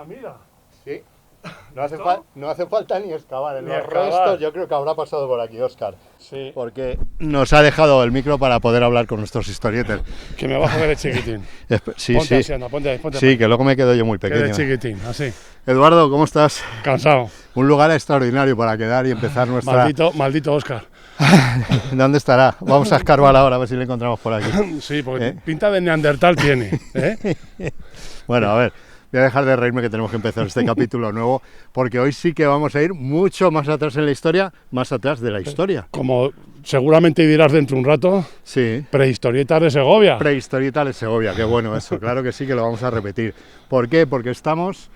Mira. Sí, no hace falta ni excavar en los restos. Yo creo que habrá pasado por aquí Óscar. Sí. Porque nos ha dejado el micro para poder hablar con nuestros historietas. Que me bajo del chiquitín. Sí, ponte sí. Así, anda, ponte ahí. Sí, que luego me quedo yo muy pequeño. Que de chiquitín, así. Eduardo, ¿cómo estás? Cansado. Un lugar extraordinario para quedar y empezar nuestra... Maldito Óscar. ¿Dónde estará? Vamos a escarbar ahora a ver si le encontramos por aquí. Sí, porque pinta de neandertal tiene. Bueno, a ver. Voy a dejar de reírme que tenemos que empezar este capítulo nuevo, porque hoy sí que vamos a ir mucho más atrás en la historia, más atrás de la historia. Como seguramente dirás dentro de un rato, sí. Prehistorietas de Segovia. Prehistorietas de Segovia, qué bueno eso, claro que sí que lo vamos a repetir. ¿Por qué? Porque estamos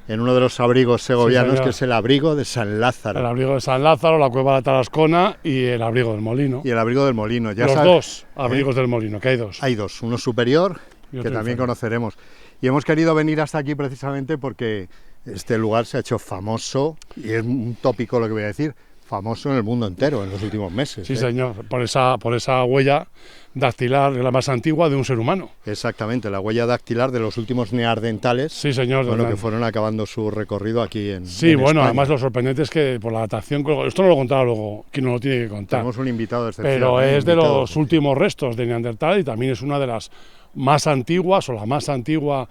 en uno de los abrigos segovianos, que es el abrigo de San Lázaro. El abrigo de San Lázaro, la cueva de la Tarascona y el abrigo del Molino. Y el abrigo del Molino. Ya los dos abrigos del Molino, que hay dos. Hay dos, uno superior, que también conoceremos. Y hemos querido venir hasta aquí precisamente porque este lugar se ha hecho famoso, y es un tópico lo que voy a decir, famoso en el mundo entero en los últimos meses. Sí, señor, por esa huella dactilar, la más antigua de un ser humano. Exactamente, la huella dactilar de los últimos neandertales. Sí, señor. Bueno, que fueron acabando su recorrido aquí en Sí, en bueno, España. además lo sorprendente es que por la datación, esto no lo contará luego quien nos lo tiene que contar. Tenemos un invitado de excepción. Pero es de los últimos restos de neandertal y también es una de las más antiguas o la más antigua,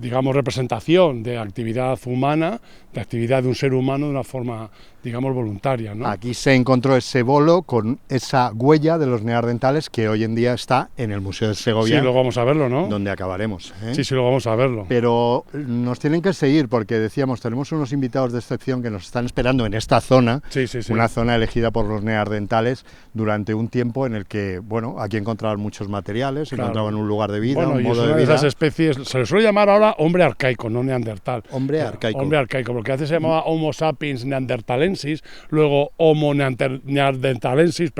digamos, representación de actividad humana, de actividad de un ser humano de una forma, digamos, voluntaria, ¿no? Aquí se encontró ese bolo con esa huella de los neandertales que hoy en día está en el Museo de Segovia. Sí, luego vamos a verlo, ¿no? Donde acabaremos. Sí, luego vamos a verlo. Pero nos tienen que seguir porque decíamos, tenemos unos invitados de excepción que nos están esperando en esta zona, una zona elegida por los neandertales durante un tiempo en el que, bueno, aquí encontraban muchos materiales, encontraban un lugar de vida, un modo de vida. De esas especies, se le suele llamar ahora hombre arcaico, no neandertal. Hombre arcaico. Hombre arcaico, porque antes se llamaba Homo sapiens neanderthalensis, luego Homo neanderthalensis,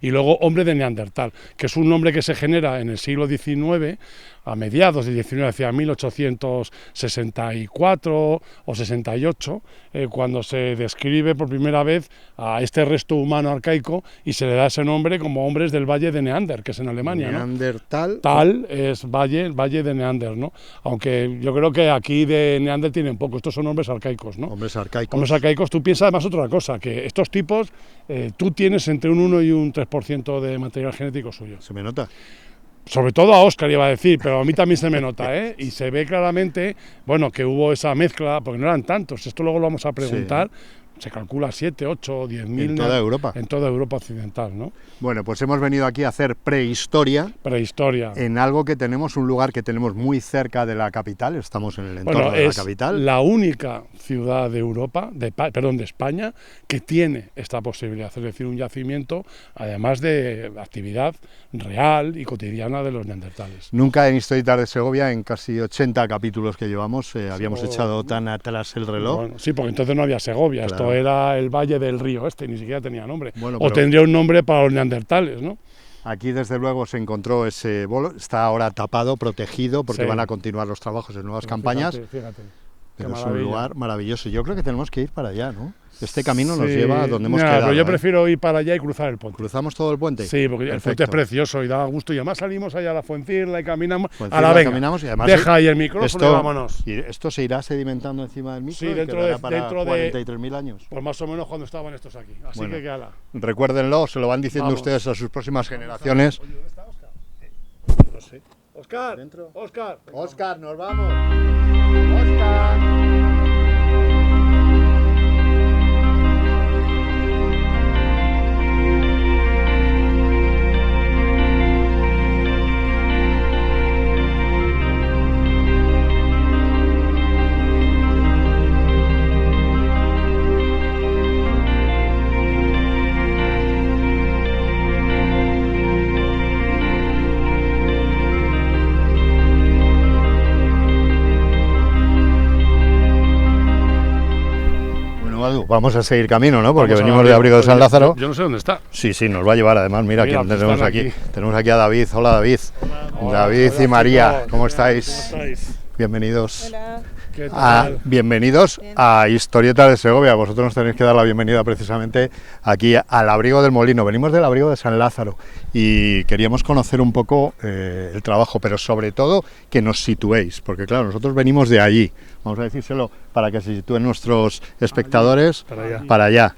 y luego hombre de Neandertal, que es un nombre que se genera en el siglo XIX, a mediados del XIX, hacia 1864 o 68, cuando se describe por primera vez a este resto humano arcaico y se le da ese nombre como hombres del Valle de Neander, que es en Alemania. Neandertal. ¿No? Tal es el Valle de Neander, ¿no? Aunque yo creo que aquí de Neander tienen poco, estos son hombres arcaicos, ¿no? Hombres arcaicos. Hombres arcaicos, tú piensas además otra cosa, que estos tipos, tú tienes entre un 1 y un 3% de material genético suyo. ¿Se me nota? Sobre todo a Óscar iba a decir, pero a mí también se me nota, ¿eh? Y se ve claramente, bueno, que hubo esa mezcla, porque no eran tantos, esto luego lo vamos a preguntar, se calcula 7, 8, 10.000... En toda Europa. En toda Europa occidental, ¿no? Bueno, pues hemos venido aquí a hacer prehistoria. Prehistoria. En algo que tenemos, un lugar que tenemos muy cerca de la capital, estamos en el entorno de la capital. Es la única ciudad de Europa, de España, que tiene esta posibilidad, es decir, un yacimiento, además de actividad real y cotidiana de los neandertales. Nunca en Historietas de Segovia, en casi 80 capítulos que llevamos, habíamos echado tan atrás el reloj. Bueno, sí, porque entonces no había Segovia, claro. Esto era el Valle del Río ni siquiera tenía nombre. Bueno, o tendría un nombre para los neandertales, ¿no? Aquí desde luego se encontró ese bolo, está ahora tapado, protegido, porque van a continuar los trabajos en nuevas campañas. Fíjate. Pero es un lugar maravilloso. Yo creo que tenemos que ir para allá, ¿no? Este camino nos lleva a donde hemos quedado. Pero yo prefiero ir para allá y cruzar el puente. ¿Cruzamos todo el puente? Sí, porque el puente es precioso y da gusto. Y además salimos allá a la Fuencirla y caminamos. A la venga, caminamos y además deja ahí el micrófono y vámonos. ¿Y esto se irá sedimentando encima del micro? Sí, dentro de 43.000 años. Pues más o menos cuando estaban estos aquí. Así bueno, que ala. Recuérdenlo, se lo van diciendo ustedes a sus próximas generaciones. Oye, ¿dónde está Óscar? No sé. Óscar, ¿Dentro? Óscar. Óscar, nos vamos. Óscar. Madu, vamos a seguir camino, ¿no? Porque venimos de Abrigo de San Lázaro. Yo no sé dónde está. Sí, nos va a llevar además. Mira quién tenemos aquí. Tenemos aquí a David. Hola, David. Hola, David y María, ¿cómo estáis? Bienvenidos. Hola. Bienvenidos a Historietas de Segovia. Vosotros nos tenéis que dar la bienvenida precisamente aquí al Abrigo del Molino. Venimos del Abrigo de San Lázaro y queríamos conocer un poco el trabajo, pero sobre todo que nos situéis, porque claro, nosotros venimos de allí. Vamos a decírselo para que se sitúen nuestros espectadores para allá.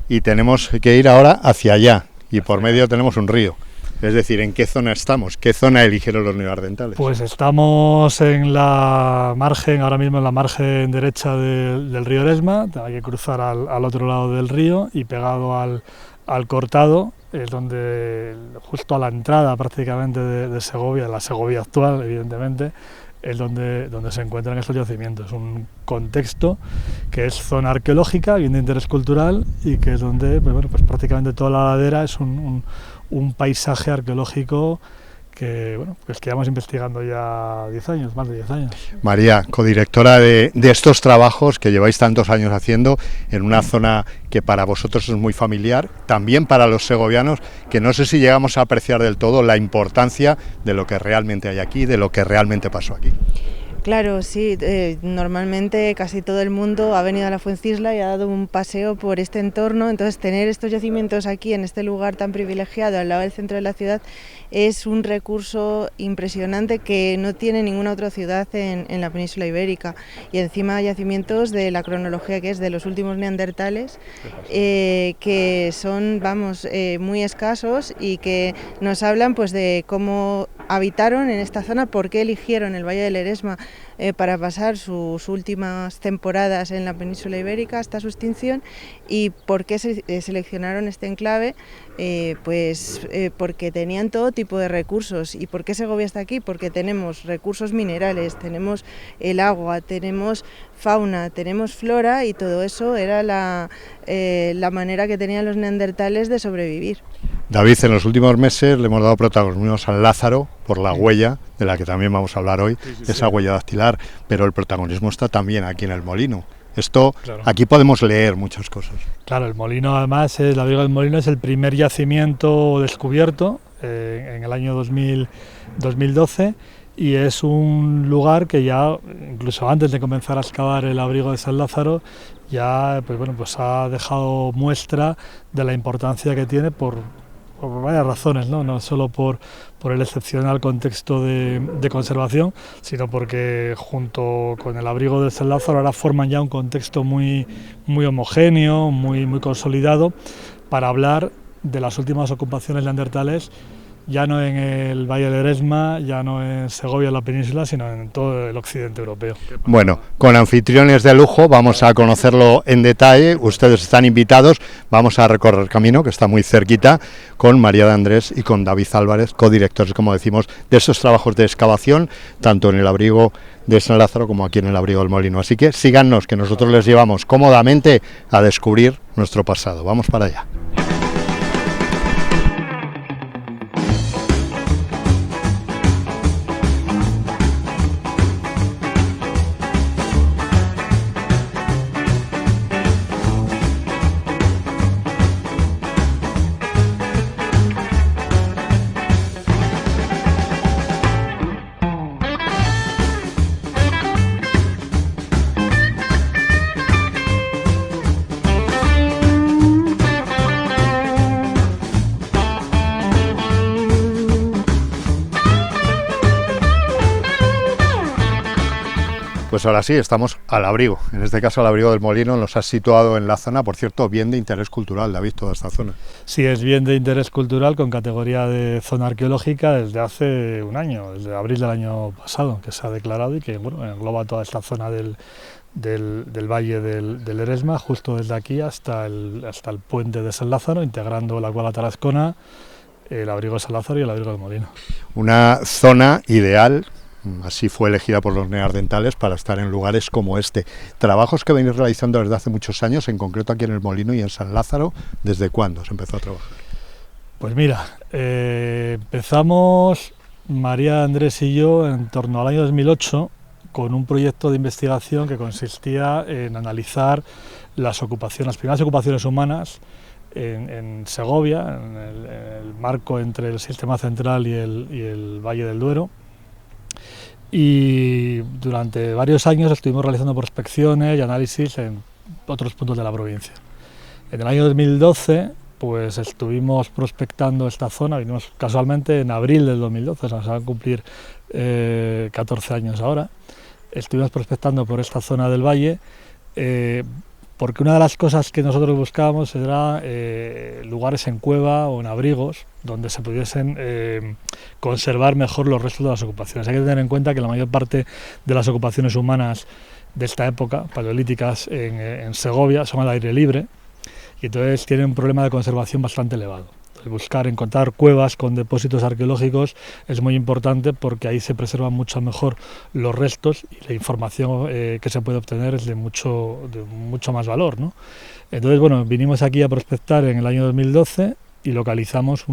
Y tenemos que ir ahora hacia allá y por medio tenemos un río. Es decir, ¿en qué zona estamos? ¿Qué zona eligieron los neoardentales? Pues estamos en la margen, ahora mismo en la margen derecha del río Eresma. Hay que cruzar al otro lado del río y pegado al cortado, es donde justo a la entrada prácticamente de Segovia, la Segovia actual evidentemente, es donde se encuentran estos yacimientos. Un contexto que es zona arqueológica, bien de interés cultural, y que es donde pues prácticamente toda la ladera es un paisaje arqueológico que pues que llevamos investigando ya 10 años, más de 10 años. María, codirectora de estos trabajos que lleváis tantos años haciendo en una zona que para vosotros es muy familiar, también para los segovianos, que no sé si llegamos a apreciar del todo la importancia de lo que realmente hay aquí, de lo que realmente pasó aquí. Claro, sí, normalmente casi todo el mundo ha venido a la Fuencisla y ha dado un paseo por este entorno, entonces tener estos yacimientos aquí en este lugar tan privilegiado al lado del centro de la ciudad es un recurso impresionante que no tiene ninguna otra ciudad en la península ibérica, y encima yacimientos de la cronología que es de los últimos neandertales, que son muy escasos y que nos hablan pues de cómo habitaron en esta zona, por qué eligieron el Valle del Eresma para pasar sus últimas temporadas en la península ibérica hasta su extinción, y por qué seleccionaron este enclave, porque tenían todo tipo de recursos. ¿Y por qué Segovia está aquí? Porque tenemos recursos minerales, tenemos el agua, tenemos fauna, tenemos flora, y todo eso era la manera que tenían los neandertales de sobrevivir. David, en los últimos meses le hemos dado protagonismo a San Lázaro por la huella, de la que también vamos a hablar hoy, esa huella dactilar, pero el protagonismo está también aquí en el Molino. Esto, claro. Aquí podemos leer muchas cosas. Claro, el Molino además, el Abrigo del Molino es el primer yacimiento descubierto en el año 2012, y es un lugar que ya, incluso antes de comenzar a excavar el Abrigo de San Lázaro, ya pues ha dejado muestra de la importancia que tiene por varias razones, no solo por el excepcional contexto de conservación, sino porque junto con el Abrigo de San Lázaro ahora forman ya un contexto muy homogéneo, muy consolidado, para hablar de las últimas ocupaciones neandertales, ya no en el Valle del Eresma, ya no en Segovia, en la península, sino en todo el occidente europeo. Bueno, con anfitriones de lujo vamos a conocerlo en detalle, ustedes están invitados, vamos a recorrer el camino, que está muy cerquita, con María de Andrés y con David Álvarez, codirectores, como decimos, de estos trabajos de excavación, tanto en el Abrigo de San Lázaro como aquí en el Abrigo del Molino. Así que síganos, que nosotros les llevamos cómodamente a descubrir nuestro pasado. Vamos para allá. Pues ahora sí, estamos al abrigo, en este caso al Abrigo del Molino. Nos has situado en la zona, por cierto, bien de interés cultural, David, toda esta zona. Sí, es bien de interés cultural con categoría de zona arqueológica desde hace un año, desde abril del año pasado, que se ha declarado y que engloba toda esta zona del Valle del Eresma, justo desde aquí hasta el puente de San Lázaro, integrando la Cuala Tarascona, el Abrigo de San Lázaro y el Abrigo del Molino. Una zona ideal. Así fue elegida por los neandertales para estar en lugares como este. Trabajos que venís realizando desde hace muchos años, en concreto aquí en el Molino y en San Lázaro. ¿Desde cuándo se empezó a trabajar? Pues mira, empezamos María, Andrés y yo en torno al año 2008 con un proyecto de investigación que consistía en analizar las primeras ocupaciones humanas en Segovia, en el marco entre el sistema central y el Valle del Duero. Y durante varios años estuvimos realizando prospecciones y análisis en otros puntos de la provincia. En el año 2012 pues estuvimos prospectando esta zona, vinimos casualmente en abril del 2012, o sea, se van a cumplir 14 años ahora. Estuvimos prospectando por esta zona del valle porque una de las cosas que nosotros buscábamos era lugares en cueva o en abrigos donde se pudiesen conservar mejor los restos de las ocupaciones. Hay que tener en cuenta que la mayor parte de las ocupaciones humanas de esta época, paleolíticas, en Segovia, son al aire libre y entonces tienen un problema de conservación bastante elevado. Encontrar cuevas con depósitos arqueológicos es muy importante porque ahí se preservan mucho mejor los restos y la información que se puede obtener es de mucho más valor, ¿no? Entonces, bueno, vinimos aquí a prospectar en el año 2012 y localizamos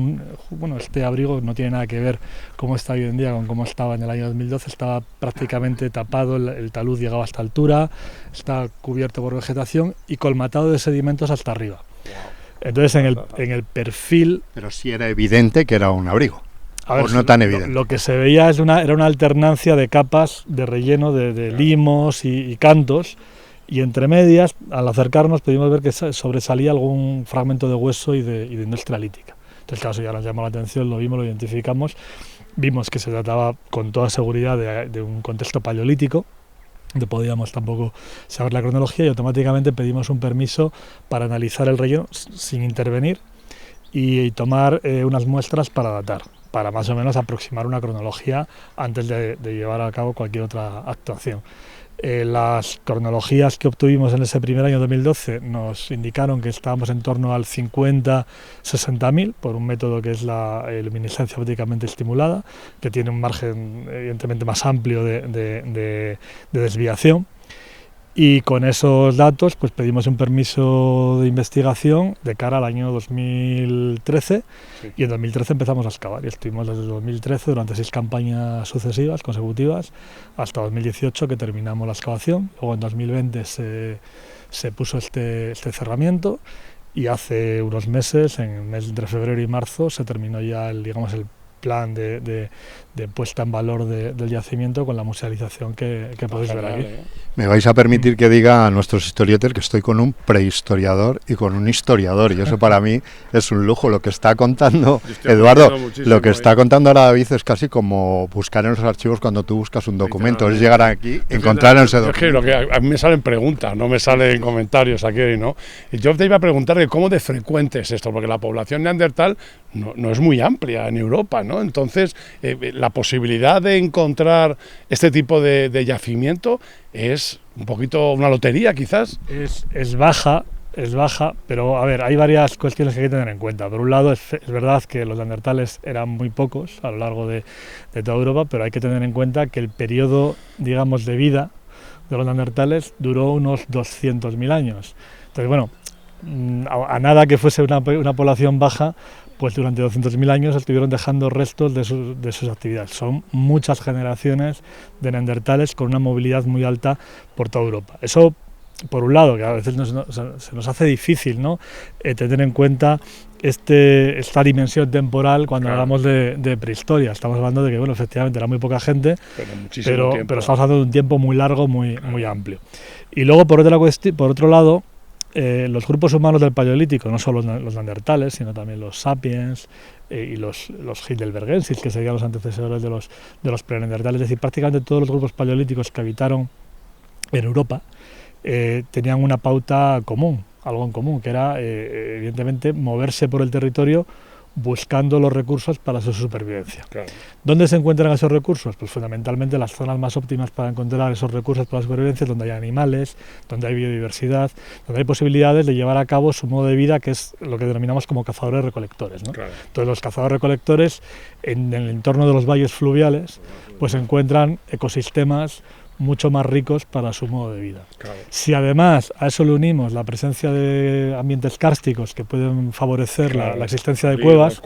este abrigo no tiene nada que ver cómo está hoy en día con cómo estaba en el año 2012, estaba prácticamente tapado, el talud llegaba a esta altura, está cubierto por vegetación y colmatado de sedimentos hasta arriba. Entonces en el perfil... Pero sí era evidente que era un abrigo, a ver, o no tan evidente. Lo que se veía era una alternancia de capas de relleno de limos y cantos, y entre medias, al acercarnos, pudimos ver que sobresalía algún fragmento de hueso y de industria lítica. Entonces, claro, eso ya nos llamó la atención, lo vimos, lo identificamos, vimos que se trataba con toda seguridad de un contexto paleolítico. No podíamos tampoco saber la cronología y automáticamente pedimos un permiso para analizar el relleno sin intervenir y tomar unas muestras para datar, para más o menos aproximar una cronología antes de llevar a cabo cualquier otra actuación. Las cronologías que obtuvimos en ese primer año 2012 nos indicaron que estábamos en torno al 50-60.000 por un método que es la luminiscencia ópticamente estimulada, que tiene un margen evidentemente más amplio de desviación. Y con esos datos pues pedimos un permiso de investigación de cara al año 2013 y en 2013 empezamos a excavar y estuvimos desde 2013 durante 6 campañas sucesivas, consecutivas, hasta 2018 que terminamos la excavación. Luego en 2020 se puso este cerramiento y hace unos meses, en el mes entre febrero y marzo, se terminó ya el plan de puesta en valor del yacimiento con la musealización que podéis ver aquí. Me vais a permitir que diga a nuestros historietas que estoy con un prehistoriador y con un historiador, y eso para mí es un lujo. Lo que está contando Eduardo, lo que está contando ahora David es casi como buscar en los archivos cuando tú buscas un documento, es llegar aquí, encontrar ese documento. Es que a mí me salen preguntas, no me salen comentarios aquí, ¿no? Y yo te iba a preguntar de cómo de frecuente es esto, porque la población neandertal no es muy amplia en Europa, ¿no? Entonces, la posibilidad de encontrar este tipo de yacimiento es un poquito una lotería, quizás. Es baja, pero a ver, hay varias cuestiones que hay que tener en cuenta. Por un lado, es verdad que los neandertales eran muy pocos a lo largo de toda Europa, pero hay que tener en cuenta que el periodo, digamos, de vida de los neandertales duró unos 200.000 años. Entonces, bueno, a nada que fuese una población baja, pues durante 200.000 años estuvieron dejando restos de sus actividades. Son muchas generaciones de neandertales con una movilidad muy alta por toda Europa. Eso, por un lado, que a veces se nos hace difícil, ¿no? Tener en cuenta esta dimensión temporal cuando hablamos de prehistoria. Estamos hablando de que, bueno, efectivamente era muy poca gente, pero estamos hablando de un tiempo muy largo, muy amplio. Y luego, por otro lado, los grupos humanos del Paleolítico, no solo los neandertales, sino también los sapiens y los heidelbergensis, que serían los antecesores de los preneandertales, es decir, prácticamente todos los grupos paleolíticos que habitaron en Europa tenían una pauta común, algo en común, que era evidentemente moverse por el territorio buscando los recursos para su supervivencia. Claro. ¿Dónde se encuentran esos recursos? Pues fundamentalmente las zonas más óptimas para encontrar esos recursos para la supervivencia, donde hay animales, donde hay biodiversidad, donde hay posibilidades de llevar a cabo su modo de vida, que es lo que denominamos como cazadores-recolectores, ¿no? Claro. Entonces los cazadores-recolectores en el entorno de los valles fluviales pues encuentran ecosistemas mucho más ricos para su modo de vida. Claro. Si además a eso le unimos la presencia de ambientes kársticos que pueden favorecer la existencia de cuevas,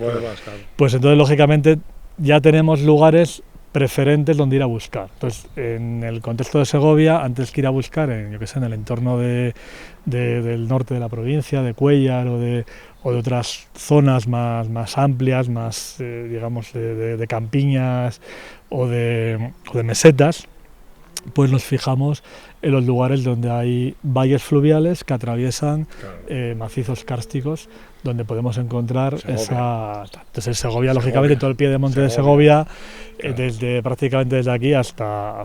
pues entonces lógicamente ya tenemos lugares preferentes donde ir a buscar. Entonces, en el contexto de Segovia, antes que ir a buscar en el entorno del norte de la provincia, de Cuéllar o de otras zonas más amplias, más digamos de campiñas o de mesetas, pues nos fijamos en los lugares donde hay valles fluviales que atraviesan macizos kársticos, donde podemos encontrar desde Segovia, lógicamente, todo el pie de monte de Segovia, prácticamente desde aquí hasta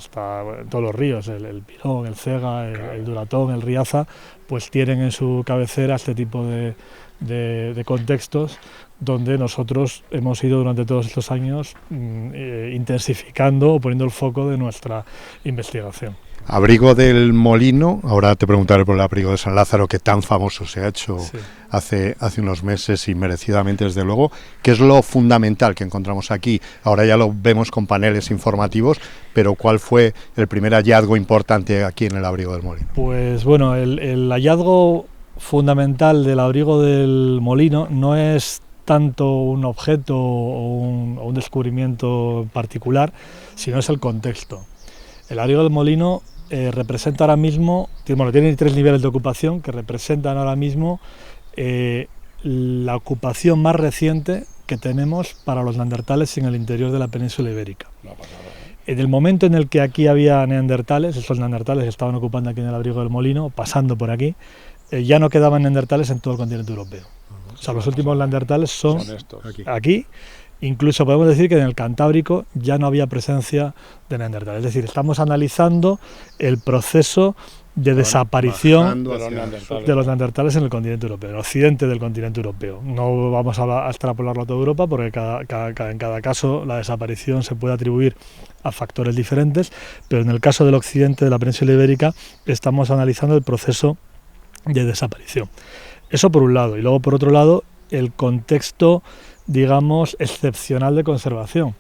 todos los ríos, el Pirón, el Cega, el Duratón, el Riaza, pues tienen en su cabecera este tipo de contextos donde nosotros hemos ido durante todos estos años intensificando o poniendo el foco de nuestra investigación. Abrigo del Molino, ahora te preguntaré por el abrigo de San Lázaro, que tan famoso se ha hecho hace unos meses y merecidamente, desde luego. ¿Qué es lo fundamental que encontramos aquí? Ahora ya lo vemos con paneles informativos, pero ¿cuál fue el primer hallazgo importante aquí en el abrigo del Molino? Pues bueno, el hallazgo fundamental del abrigo del Molino no es tanto un objeto o un descubrimiento particular, sino es el contexto. El abrigo del Molino representa ahora mismo, tiene 3 niveles de ocupación que representan ahora mismo la ocupación más reciente que tenemos para los neandertales en el interior de la península ibérica. En el momento en el que aquí había neandertales, estos neandertales que estaban ocupando aquí en el abrigo del Molino, pasando por aquí, ya no quedaban neandertales en todo el continente europeo. O sea, los últimos neandertales son aquí. Incluso podemos decir que en el Cantábrico ya no había presencia de neandertales. Es decir, estamos analizando el proceso de desaparición de los neandertales en el continente europeo, en el occidente del continente europeo. No vamos a extrapolarlo a toda Europa porque en cada caso la desaparición se puede atribuir a factores diferentes, pero en el caso del occidente de la península ibérica estamos analizando el proceso de desaparición. Eso por un lado, y luego por otro lado el contexto, digamos, excepcional de conservación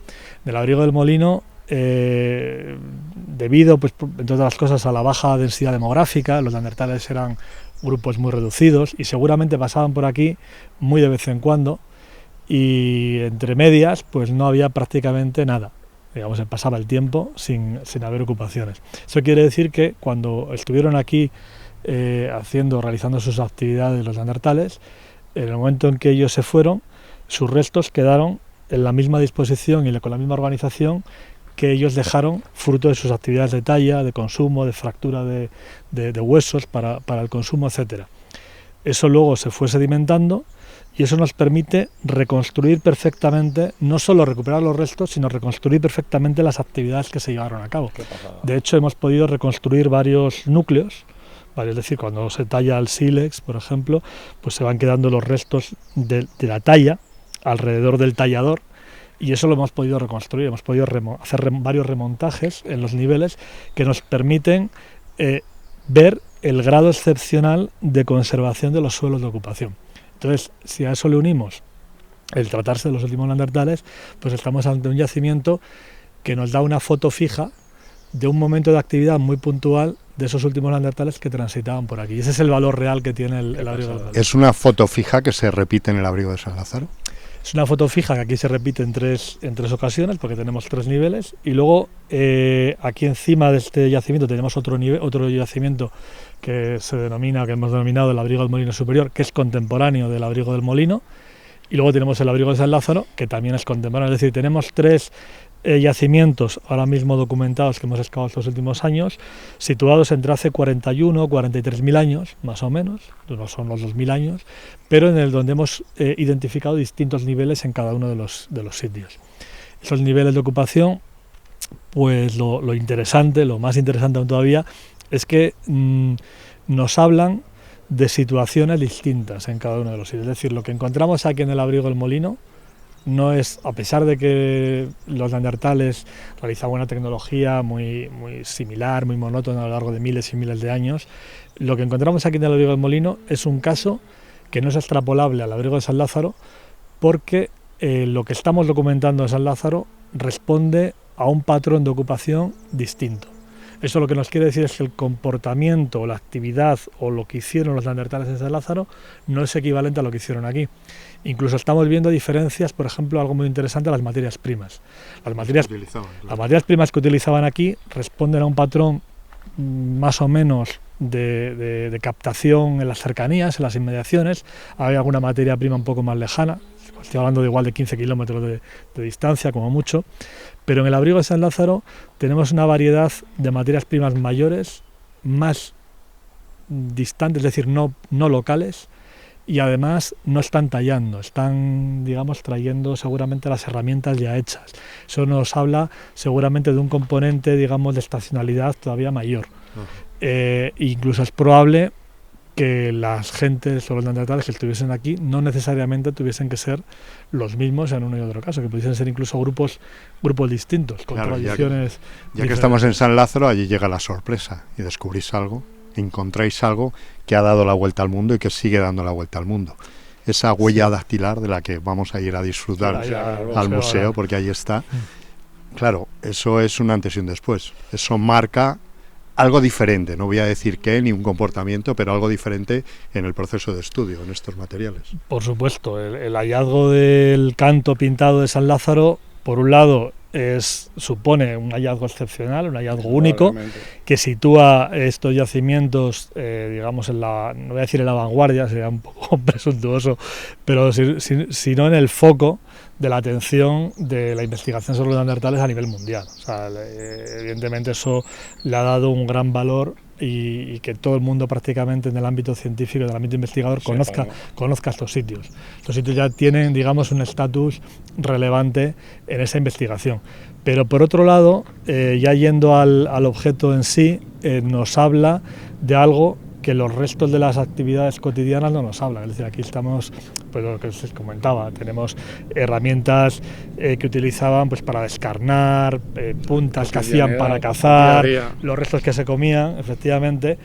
del abrigo del Molino, debido, pues, entre otras cosas, a la baja densidad demográfica. Los neandertales eran grupos muy reducidos y seguramente pasaban por aquí muy de vez en cuando, y entre medias pues no había prácticamente nada. Digamos, se pasaba el tiempo sin haber ocupaciones. Eso quiere decir que cuando estuvieron aquí realizando sus actividades los neandertales, en el momento en que ellos se fueron, sus restos quedaron en la misma disposición y con la misma organización que ellos dejaron, fruto de sus actividades de talla, de consumo, de fractura de huesos para el consumo, etc. Eso luego se fue sedimentando y eso nos permite reconstruir perfectamente, no solo recuperar los restos, sino reconstruir perfectamente las actividades que se llevaron a cabo. De hecho, hemos podido reconstruir varios núcleos. Es decir, cuando se talla el sílex, por ejemplo, pues se van quedando los restos de la talla alrededor del tallador, y eso lo hemos podido reconstruir. Hemos podido hacer varios remontajes en los niveles que nos permiten ver el grado excepcional de conservación de los suelos de ocupación. Entonces, si a eso le unimos el tratarse de los últimos neandertales, pues estamos ante un yacimiento que nos da una foto fija de un momento de actividad muy puntual de esos últimos neandertales que transitaban por aquí. Y ese es el valor real que tiene el abrigo del Molino. ¿Es una foto fija que se repite en el abrigo de San Lázaro? Es una foto fija que aquí se repite en tres ocasiones, porque tenemos 3 niveles, y luego aquí encima de este yacimiento tenemos otro yacimiento que hemos denominado el abrigo del Molino Superior, que es contemporáneo del abrigo del Molino, y luego tenemos el abrigo de San Lázaro, que también es contemporáneo. Es decir, tenemos 3 yacimientos ahora mismo documentados que hemos excavado estos últimos años, situados entre hace 41 o 43.000 años, más o menos, no son los 2.000 años, pero en el donde hemos identificado distintos niveles en cada uno de los sitios. Esos niveles de ocupación, pues lo interesante, lo más interesante aún todavía, es que nos hablan de situaciones distintas en cada uno de los sitios. Es decir, lo que encontramos aquí en el abrigo del Molino no es, a pesar de que los neandertales realizaban una tecnología muy similar, muy monótona a lo largo de miles y miles de años, lo que encontramos aquí en el abrigo del Molino es un caso que no es extrapolable al abrigo de San Lázaro, porque lo que estamos documentando en San Lázaro responde a un patrón de ocupación distinto. Es Eso lo que nos quiere decir es que el comportamiento o la actividad o lo que hicieron los neandertales en San Lázaro no es equivalente a lo que hicieron aquí. Incluso estamos viendo diferencias, por ejemplo, algo muy interesante, las materias primas. Las materias primas que utilizaban aquí responden a un patrón más o menos de captación en las cercanías, en las inmediaciones. Hay alguna materia prima un poco más lejana, estoy hablando de igual de 15 kilómetros de distancia como mucho, pero en el abrigo de San Lázaro tenemos una variedad de materias primas mayores, más distantes, es decir, no locales, y además no están tallando, están, digamos, trayendo seguramente las herramientas ya hechas. Eso nos habla seguramente de un componente, digamos, de estacionalidad todavía mayor. Incluso es probable que las gentes o los neandertales que estuviesen aquí no necesariamente tuviesen que ser los mismos en uno y otro caso, que pudiesen ser incluso grupos distintos, con tradiciones ya que estamos en San Lázaro, allí llega la sorpresa y descubrís algo, encontráis algo que ha dado la vuelta al mundo y que sigue dando la vuelta al mundo. Esa huella dactilar de la que vamos a ir a disfrutar al museo, porque ahí está. Claro, eso es un antes y un después. Eso marca algo diferente, no voy a decir qué, ni un comportamiento, pero algo diferente en el proceso de estudio, en estos materiales. Por supuesto, el hallazgo del canto pintado de San Lázaro, por un lado, supone un hallazgo excepcional, un hallazgo único, que sitúa estos yacimientos, digamos, no voy a decir en la vanguardia, sería un poco presuntuoso, pero sino en el foco de la atención de la investigación sobre los neandertales a nivel mundial. O sea, evidentemente eso le ha dado un gran valor y que todo el mundo prácticamente en el ámbito científico, en el ámbito investigador, conozca estos sitios. Estos sitios ya tienen, digamos, un estatus relevante en esa investigación. Pero por otro lado, ya yendo al objeto en sí, nos habla de algo que los restos de las actividades cotidianas no nos hablan. Es decir, aquí estamos, pues lo que os comentaba, tenemos herramientas que utilizaban pues para descarnar, puntas que hacían para cazar, los restos que se comían, efectivamente,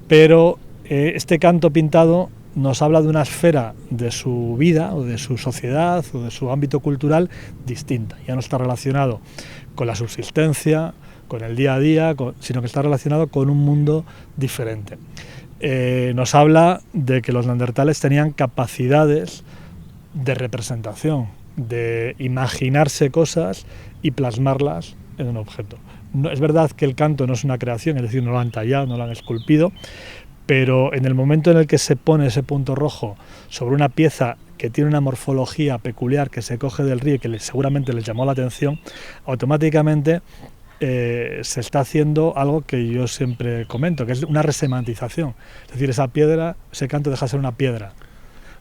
pero este canto pintado nos habla de una esfera de su vida o de su sociedad o de su ámbito cultural distinta. Ya no está relacionado con la subsistencia, con el día a día, sino que está relacionado con un mundo diferente. Nos habla de que los neandertales tenían capacidades de representación, de imaginarse cosas y plasmarlas en un objeto. No, es verdad que el canto no es una creación, es decir, no lo han tallado, no lo han esculpido, pero en el momento en el que se pone ese punto rojo sobre una pieza que tiene una morfología peculiar que se coge del río y que seguramente les llamó la atención, automáticamente se está haciendo algo que yo siempre comento, que es una resemantización. Es decir, esa piedra, ese canto deja de ser una piedra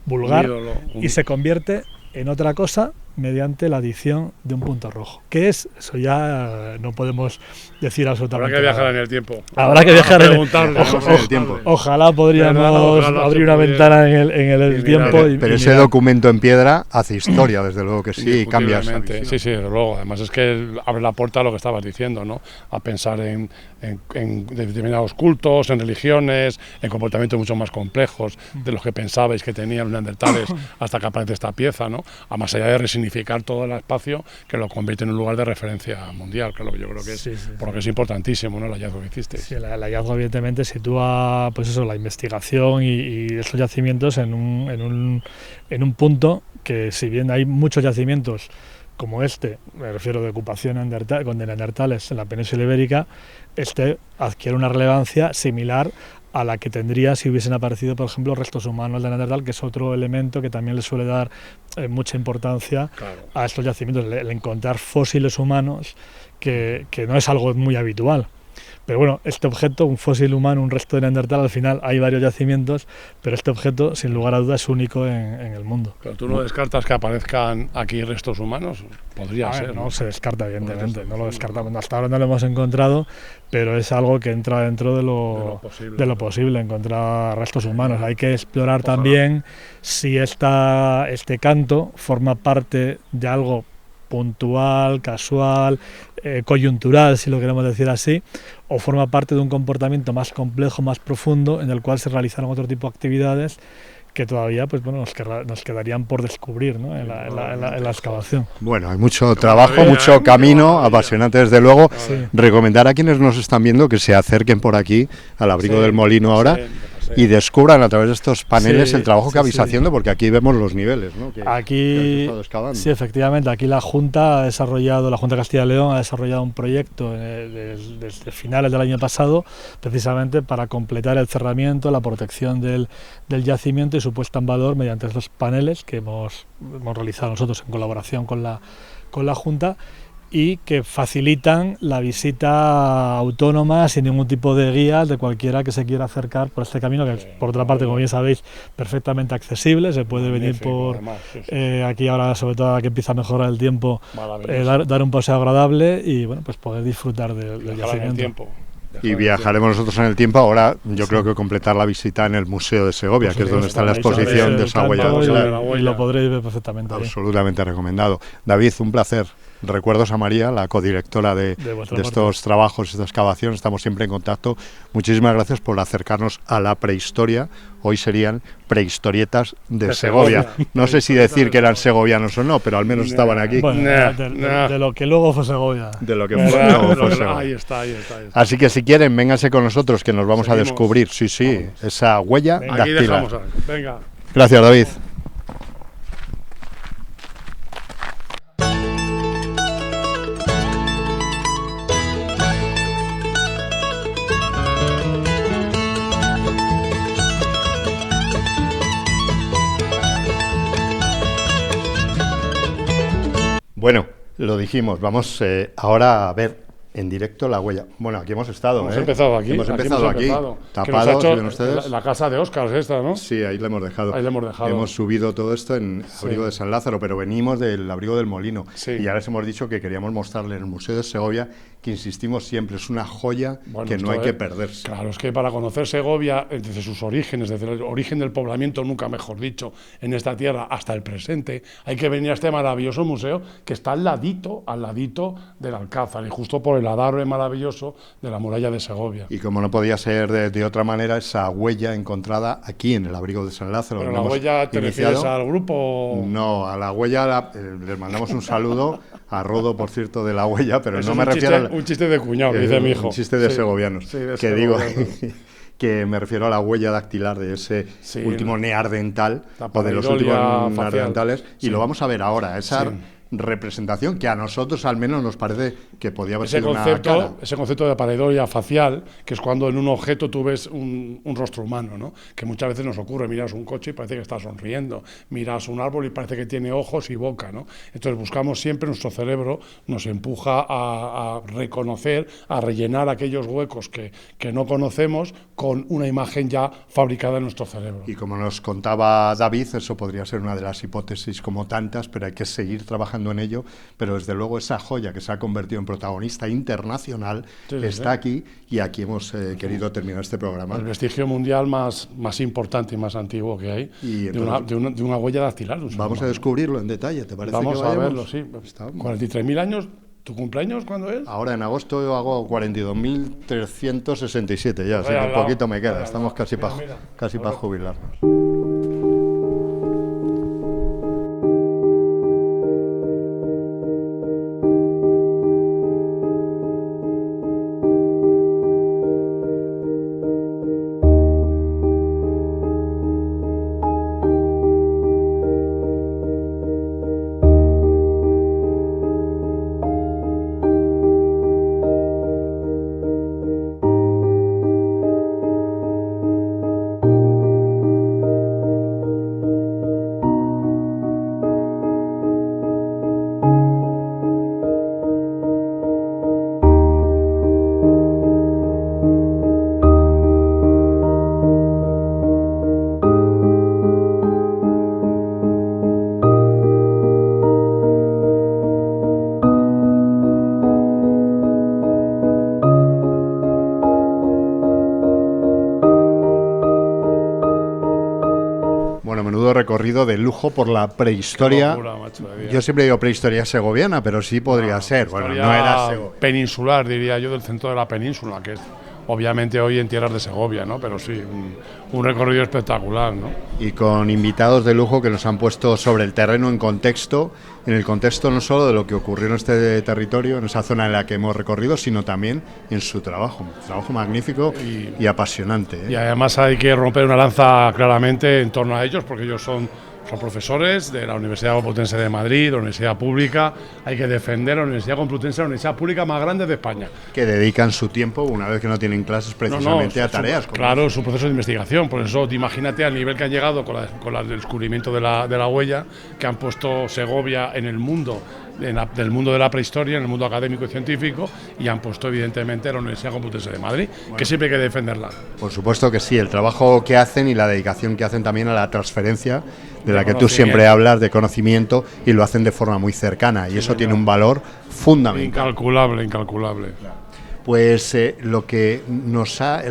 vulgar y se convierte en otra cosa mediante la adición de un punto rojo. ¿Qué es? Eso ya no podemos decir absolutamente nada. Habrá que viajar en el tiempo. Habrá que viajar en el tiempo. Ojalá podríamos abrir una ventana en el tiempo. Pero ese documento en piedra hace historia, desde luego que sí, y cambia esa visión. Sí, desde luego. Además es que abre la puerta a lo que estabas diciendo, ¿no? A pensar en determinados cultos, en religiones, en comportamientos mucho más complejos de los que pensabais que tenían los neandertales hasta que aparece esta pieza, ¿no? A más allá de resignificar todo el espacio que lo convierte en un lugar de referencia mundial, que es lo que yo creo que es, por lo que es importantísimo, ¿no? El hallazgo que hiciste. Sí, el hallazgo evidentemente sitúa pues eso, la investigación y estos yacimientos en un punto que, si bien hay muchos yacimientos como este, me refiero de ocupación con neandertales en la península ibérica, este adquiere una relevancia similar a la que tendría si hubiesen aparecido, por ejemplo, restos humanos de Neandertal, que es otro elemento que también le suele dar mucha importancia a estos yacimientos, el encontrar fósiles humanos, que no es algo muy habitual. Pero bueno, este objeto, un fósil humano, un resto de Neandertal, al final hay varios yacimientos, pero este objeto, sin lugar a dudas, es único en el mundo. ¿Pero tú no descartas que aparezcan aquí restos humanos? Podría ser. No se descarta, evidentemente, no lo descartamos. Hasta ahora no lo hemos encontrado, pero es algo que entra dentro de lo posible, encontrar restos humanos. Hay que explorar también si este canto forma parte de algo puntual, casual, coyuntural, si lo queremos decir así, o forma parte de un comportamiento más complejo, más profundo, en el cual se realizaron otro tipo de actividades que todavía pues bueno nos quedarían por descubrir, ¿no? en la excavación. Bueno, hay mucho trabajo, mucho camino, apasionante desde luego. Sí. Recomendar a quienes nos están viendo que se acerquen por aquí al abrigo del molino ahora y descubran a través de estos paneles el trabajo que habéis haciendo, porque aquí vemos los niveles, ¿no? que aquí, sí, efectivamente, aquí la Junta la Junta de Castilla y León ha desarrollado un proyecto desde finales del año pasado, precisamente para completar el cerramiento, la protección del yacimiento y su puesta en valor mediante estos paneles que hemos realizado nosotros en colaboración con la Junta, y que facilitan la visita autónoma sin ningún tipo de guía de cualquiera que se quiera acercar por este camino, que es, por otra parte, como bien sabéis, perfectamente accesible. Se puede venir por aquí ahora, sobre todo que empieza a mejorar el tiempo, dar un paseo agradable y bueno, pues poder disfrutar del yacimiento. Y viajaremos nosotros en el tiempo. Ahora yo creo que completar la visita en el Museo de Segovia, pues que es donde está la exposición de esa huella. Y lo podréis ver perfectamente. Absolutamente recomendado. David, un placer. Recuerdos a María, la codirectora de estos trabajos, esta excavación. Estamos siempre en contacto. Muchísimas gracias por acercarnos a la prehistoria. Hoy serían prehistorietas de Segovia. No sé si decir que eran segovianos o no, pero al menos estaban aquí. Bueno, de lo que luego fue Segovia. De lo que luego fue Segovia. Ahí está. Así que si quieren, vénganse con nosotros, que nos vamos a descubrir, esa huella dactilar. Venga. Gracias, David. Bueno, lo dijimos, vamos ahora a ver en directo la huella. Bueno, aquí hemos estado. Hemos empezado aquí. Hemos empezado aquí. Tapados, ¿ven ustedes? La casa de Óscar esta, ¿no? Sí, ahí la hemos dejado. Ahí la hemos dejado. Hemos subido todo esto en Abrigo de San Lázaro, pero venimos del Abrigo del Molino. Sí. Y ya les hemos dicho que queríamos mostrarle en el Museo de Segovia, que insistimos siempre, es una joya que no hay que perderse. Claro, es que para conocer Segovia, desde sus orígenes, desde el origen del poblamiento, nunca mejor dicho, en esta tierra, hasta el presente, hay que venir a este maravilloso museo que está al ladito del Alcázar, y justo por el adarve maravilloso de la muralla de Segovia. Y como no podía ser de otra manera, esa huella encontrada aquí en el Abrigo de San Lázaro. ¿Pero la huella te refieres al grupo? No, a la huella les mandamos un saludo a Rodo, por cierto, de la huella, pero no me refiero un chiste de cuñado, que dice mi hijo. Un chiste de segovianos. Sí, de que segovianos. Digo que me refiero a la huella dactilar de ese último neandertal, o de los últimos neandertales, y lo vamos a ver ahora, esa representación que a nosotros al menos nos parece que podía haber sido una cara. Ese concepto de pareidolia facial, que es cuando en un objeto tú ves un rostro humano, ¿no? Que muchas veces nos ocurre, miras un coche y parece que está sonriendo, miras un árbol y parece que tiene ojos y boca, ¿no? Entonces buscamos siempre, nuestro cerebro nos empuja a reconocer, a rellenar aquellos huecos que no conocemos con una imagen ya fabricada en nuestro cerebro. Y como nos contaba David, eso podría ser una de las hipótesis como tantas, pero hay que seguir trabajando en ello, pero desde luego esa joya que se ha convertido en protagonista internacional está aquí, y aquí hemos querido terminar este programa. El vestigio mundial más importante y más antiguo que hay, y entonces, de una huella dactilar. Vamos a descubrirlo en detalle, ¿te parece? Vamos a verlo, sí. 43.000 años. ¿Tu cumpleaños cuándo es? Ahora en agosto yo hago 42.367 ya, así que un poquito me queda, estamos casi para jubilarnos. Recorrido de lujo por la prehistoria. Locura, macho, yo siempre digo prehistoria segoviana, pero sí podría ser. Bueno, no era peninsular, diría yo, del centro de la península, que es obviamente hoy en tierras de Segovia, ¿no? Pero sí, un recorrido espectacular, ¿no? Y con invitados de lujo que nos han puesto sobre el terreno en el contexto no solo de lo que ocurrió en este territorio, en esa zona en la que hemos recorrido, sino también en su trabajo magnífico y apasionante, ¿eh? Y además hay que romper una lanza claramente en torno a ellos, porque ellos son profesores de la Universidad Complutense de Madrid, de la Universidad Pública. Hay que defender la Universidad Complutense, la universidad pública más grande de España. Que dedican su tiempo, una vez que no tienen clases, precisamente a tareas. Claro, su proceso de investigación. Por eso, imagínate al nivel que han llegado con el descubrimiento de la huella, que han puesto Segovia en el mundo, del mundo de la prehistoria, en el mundo académico y científico, y han puesto evidentemente a la Universidad Complutense de Madrid, que siempre hay que defenderla. Por supuesto que sí, el trabajo que hacen y la dedicación que hacen también a la transferencia de la que tú siempre hablas, de conocimiento, y lo hacen de forma muy cercana, y eso tiene un valor fundamental. Incalculable. Pues el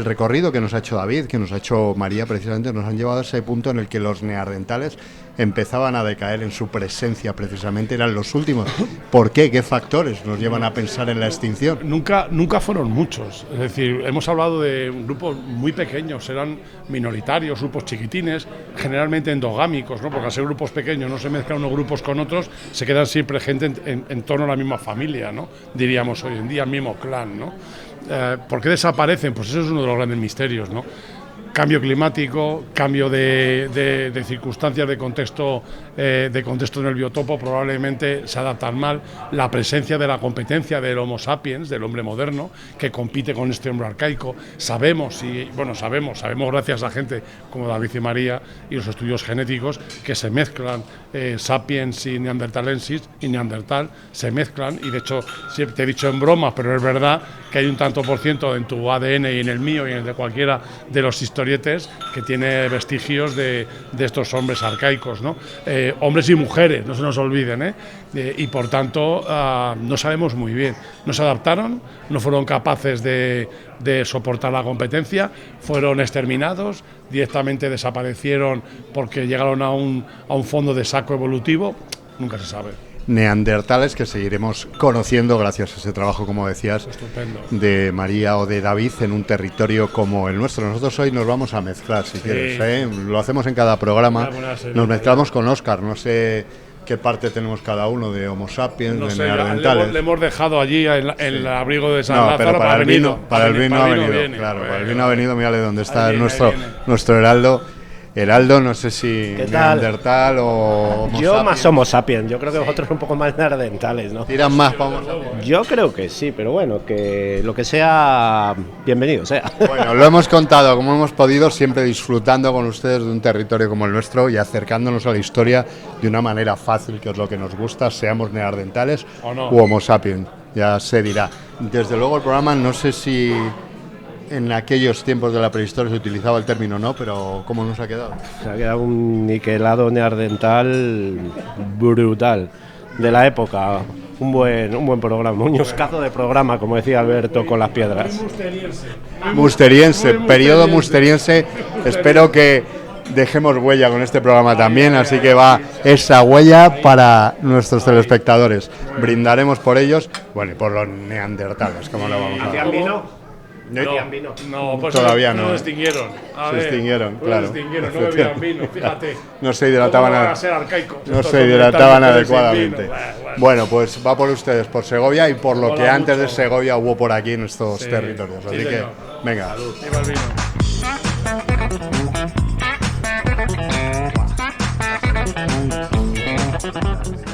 recorrido que nos ha hecho David, que nos ha hecho María, precisamente nos han llevado a ese punto en el que los neandertales empezaban a decaer en su presencia, precisamente eran los últimos. ¿Por qué? ¿Qué factores nos llevan a pensar en la extinción? Nunca fueron muchos, es decir, hemos hablado de grupos muy pequeños, eran minoritarios, grupos chiquitines, generalmente endogámicos, ¿no? Porque al ser grupos pequeños no se mezclan unos grupos con otros, se quedan siempre gente en torno a la misma familia, ¿no? Diríamos hoy en día, el mismo clan, ¿no? ¿Por qué desaparecen? Pues eso es uno de los grandes misterios, ¿no? Cambio climático, cambio de circunstancias, de contexto en el biotopo, probablemente se adaptan mal. La presencia de la competencia del Homo sapiens, del hombre moderno, que compite con este hombre arcaico. Sabemos gracias a gente como David y María y los estudios genéticos, que se mezclan sapiens y neandertalensis y neandertal, se mezclan, y de hecho, te he dicho en broma, pero es verdad que hay un tanto por ciento en tu ADN y en el mío y en el de cualquiera de los historietes que tiene vestigios de estos hombres arcaicos, ¿no? Hombres y mujeres, no se nos olviden, ¿eh? Y por tanto no sabemos muy bien. No se adaptaron, no fueron capaces de soportar la competencia, fueron exterminados, directamente desaparecieron porque llegaron a un fondo de saco evolutivo, nunca se sabe. Neandertales que seguiremos conociendo gracias a ese trabajo, como decías, estupendo, de María o de David en un territorio como el nuestro. Nosotros hoy nos vamos a mezclar, si quieres, ¿eh? Lo hacemos en cada programa, nos mezclamos con Óscar, no sé qué parte tenemos cada uno de Homo sapiens, no de sé, neandertales. Le hemos dejado allí en el abrigo de San no, Lázaro, pero para el vino ha venido, viene, claro, para el vino ha venido, mírale dónde está nuestro Heraldo. Heraldo, no sé si neandertal o Homo Yo sapiens. más Homo sapiens, yo creo que vosotros un poco más neandertales, ¿no? ¿Tiran más para Homo sapiens? Yo creo que sí, pero bueno, que lo que sea, bienvenido sea. Bueno, lo hemos contado como hemos podido, siempre disfrutando con ustedes de un territorio como el nuestro y acercándonos a la historia de una manera fácil, que es lo que nos gusta, seamos neandertales u Homo sapiens, ya se dirá. Desde luego el programa, no sé si en aquellos tiempos de la prehistoria se utilizaba el término, ¿no? Pero ¿cómo nos ha quedado? Se ha quedado un niquelado neandertal brutal de la época. Un buen programa, un ñoscazo de programa, como decía Alberto, con las piedras. Musteriense, periodo musteriense. Espero que dejemos huella con este programa también, así que va esa huella para nuestros telespectadores. Brindaremos por ellos, bueno, y por los neandertales, como lo vamos a ver. No, pues todavía no. Se extinguieron. Se extinguieron, claro. Se extinguieron, no bebían vino, fíjate. No se hidrataban, adecuadamente. Bueno, pues va por ustedes, por Segovia y por lo que antes de Segovia hubo por aquí en estos territorios. Así que, venga. Salud. Viva el vino.